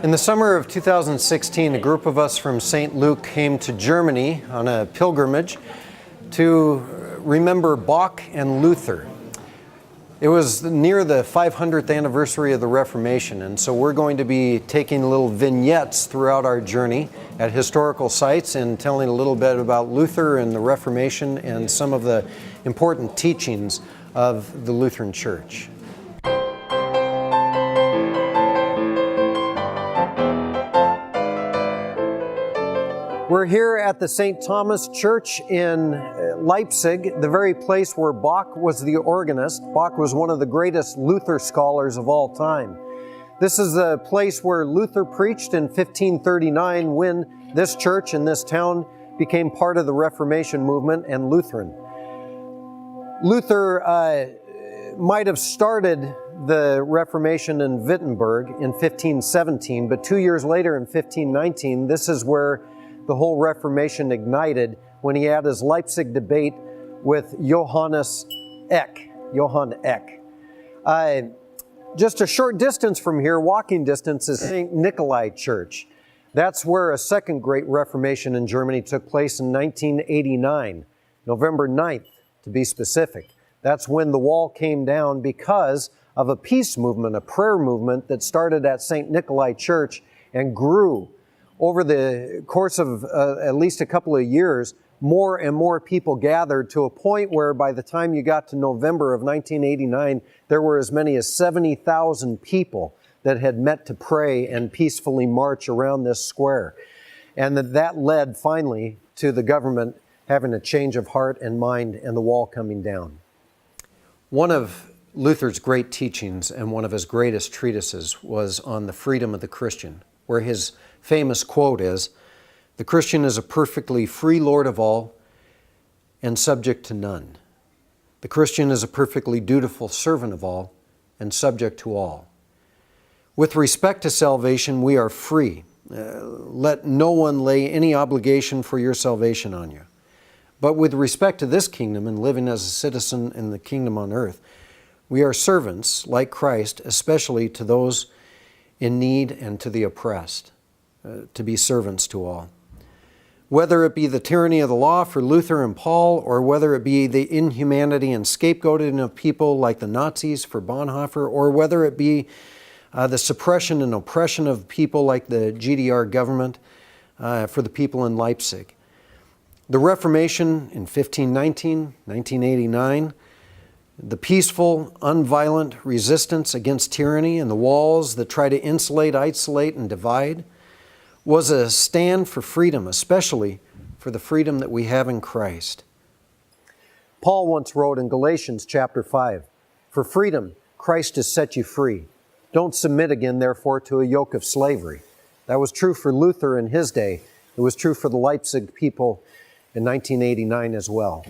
In the summer of 2016, a group of us from St. Luke came to Germany on a pilgrimage to remember Bach and Luther. It was near the 500th anniversary of the Reformation, and so we're going to be taking little vignettes throughout our journey at historical sites and telling a little bit about Luther and the Reformation and some of the important teachings of the Lutheran Church. We're here at the St. Thomas Church in Leipzig, the very place where Bach was the organist. Bach was one of the greatest Luther scholars of all time. This is the place where Luther preached in 1539 when this church in this town became part of the Reformation movement and Lutheran. Luther might have started the Reformation in Wittenberg in 1517, but 2 years later in 1519, this is where the whole Reformation ignited when he had his Leipzig debate with Johann Eck. Just a short distance from here, walking distance, is St. Nikolai Church. That's where a second great Reformation in Germany took place in 1989, November 9th to be specific. That's when the wall came down because of a peace movement, a prayer movement that started at St. Nikolai Church and grew. Over the course of at least a couple of years, more and more people gathered to a point where by the time you got to November of 1989, there were as many as 70,000 people that had met to pray and peacefully march around this square. And that led finally to the government having a change of heart and mind and the wall coming down. One of Luther's great teachings and one of his greatest treatises was on the freedom of the Christian, where his famous quote is, "The Christian is a perfectly free Lord of all and subject to none. The Christian is a perfectly dutiful servant of all and subject to all. With respect to salvation, we are free. Let no one lay any obligation for your salvation on you. But with respect to this kingdom and living as a citizen in the kingdom on earth, we are servants, like Christ, especially to those in need and to the oppressed, to be servants to all. Whether it be the tyranny of the law for Luther and Paul, or whether it be the inhumanity and scapegoating of people like the Nazis for Bonhoeffer, or whether it be the suppression and oppression of people like the GDR government for the people in Leipzig. The Reformation in 1519, 1989, the peaceful, unviolent resistance against tyranny and the walls that try to insulate, isolate, and divide was a stand for freedom, especially for the freedom that we have in Christ. Paul once wrote in Galatians chapter 5, "For freedom, Christ has set you free. Don't submit again, therefore, to a yoke of slavery." That was true for Luther in his day. It was true for the Leipzig people in 1989 as well.